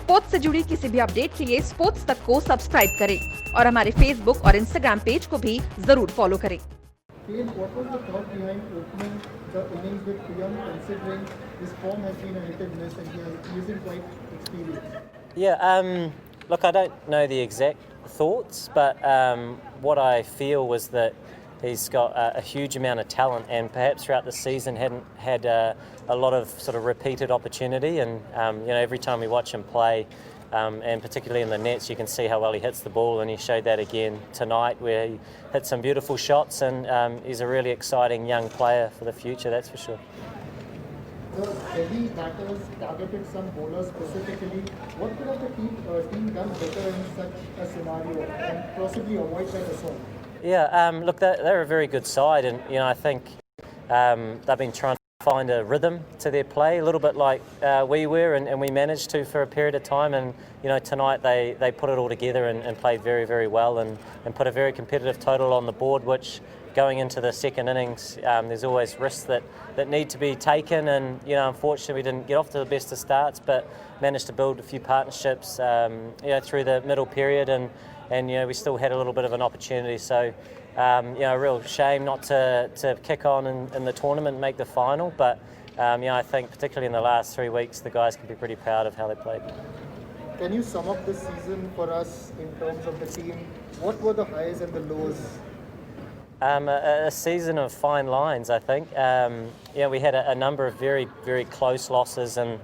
Sports से जुड़ी किसी भी अपडेट के लिए स्पोर्ट्स तक को सब्सक्राइब करें और हमारे फेसबुक और इंस्टाग्राम पेज को भी जरूर फॉलो करें। Kane, what was the thought behind opening the innings with Priyam, considering his form has been a hit and miss and he isn't quite experienced? Yeah, look, I don't know the exact thoughts, but what I feel was that he's got a huge amount of talent, and perhaps throughout the season hadn't had a lot of sort of repeated opportunity. And every time we watch him play, and particularly in the nets, you can see how well he hits the ball, and he showed that again tonight, where he hit some beautiful shots, and he's a really exciting young player for the future, that's for sure. The Delhi batters targeted some bowlers specifically. What could have the team done better in such a scenario and possibly avoid that assault? Yeah, look, they're a very good side, and I think they've been trying to find a rhythm to their play, a little bit like we were, and we managed to for a period of time. And tonight they put it all together and played very, very well, and put a very competitive total on the board, which going into the second innings, there's always risks that need to be taken, and unfortunately we didn't get off to the best of starts, but managed to build a few partnerships through the middle period, and we still had a little bit of an opportunity. So a real shame not to kick on in the tournament and make the final, but I think particularly in the last 3 weeks the guys can be pretty proud of how they played. Can you sum up this season for us in terms of the team? What were the highs and the lows? A season of fine lines, I think. We had a number of very, very close losses, and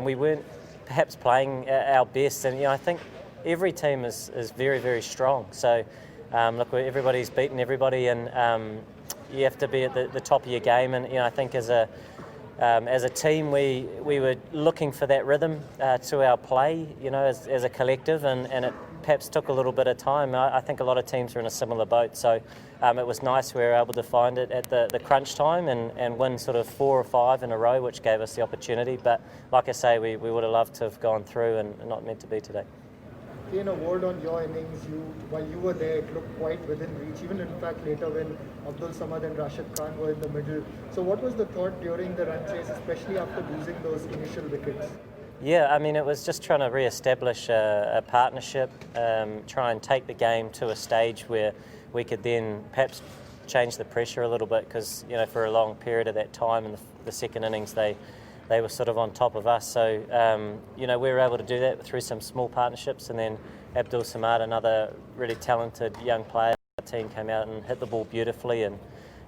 we weren't perhaps playing our best. And I think every team is very, very strong. So look, everybody's beaten everybody, and you have to be at the top of your game. And I think as a team, we were looking for that rhythm to our play, as a collective, and it perhaps took a little bit of time. I think a lot of teams are in a similar boat, so it was nice we were able to find it at the crunch time and win sort of 4 or 5 in a row, which gave us the opportunity. But like I say, we would have loved to have gone through and not meant to be today. Kane, a word on your innings. While you were there, it looked quite within reach, even in fact later when Abdul Samad and Rashid Khan were in the middle. So what was the thought during the run chase, especially after losing those initial wickets? Yeah, I mean, it was just trying to re-establish a partnership, try and take the game to a stage where we could then perhaps change the pressure a little bit, because for a long period of that time in the second innings they were sort of on top of us. So we were able to do that through some small partnerships, and then Abdul Samad, another really talented young player, our team came out and hit the ball beautifully, and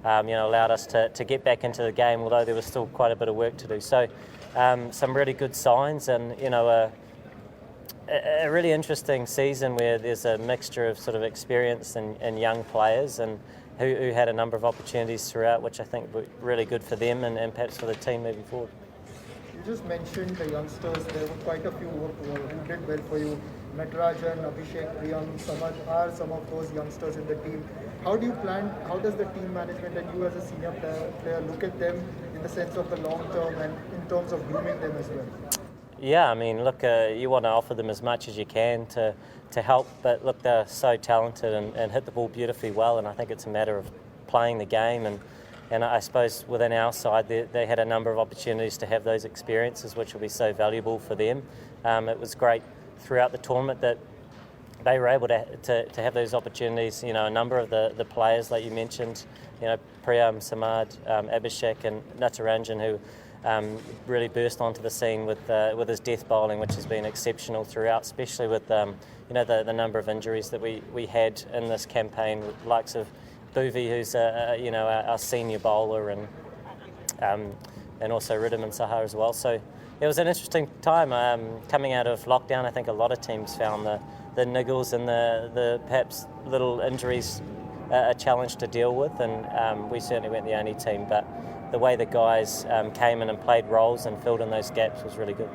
allowed us to get back into the game, although there was still quite a bit of work to do. So some really good signs, and a really interesting season where there's a mixture of sort of experience and young players, and who had a number of opportunities throughout, which I think were really good for them and perhaps for the team moving forward. You just mentioned the youngsters. There were quite a few who did well for you. Natarajan, Abhishek, Priyam, Samad are some of those youngsters in the team. How does the team management and you as a senior player look at them in the sense of the long term and in terms of grooming them as well? Yeah, I mean, look, you want to offer them as much as you can to help, but look, they're so talented and hit the ball beautifully well, and I think it's a matter of playing the game, and I suppose within our side they had a number of opportunities to have those experiences, which will be so valuable for them. It was great throughout the tournament that they were able to have those opportunities. A number of the players, like you mentioned, Priyam, Samad, Abhishek and Natarajan, who really burst onto the scene with his death bowling, which has been exceptional throughout, especially with the number of injuries that we had in this campaign, with the likes of Bhuvi, who's our senior bowler, and also Ridham and Sahar as well. So it was an interesting time coming out of lockdown. I think a lot of teams found the niggles and the perhaps little injuries a challenge to deal with, and we certainly weren't the only team, but the way the guys came in and played roles and filled in those gaps was really good.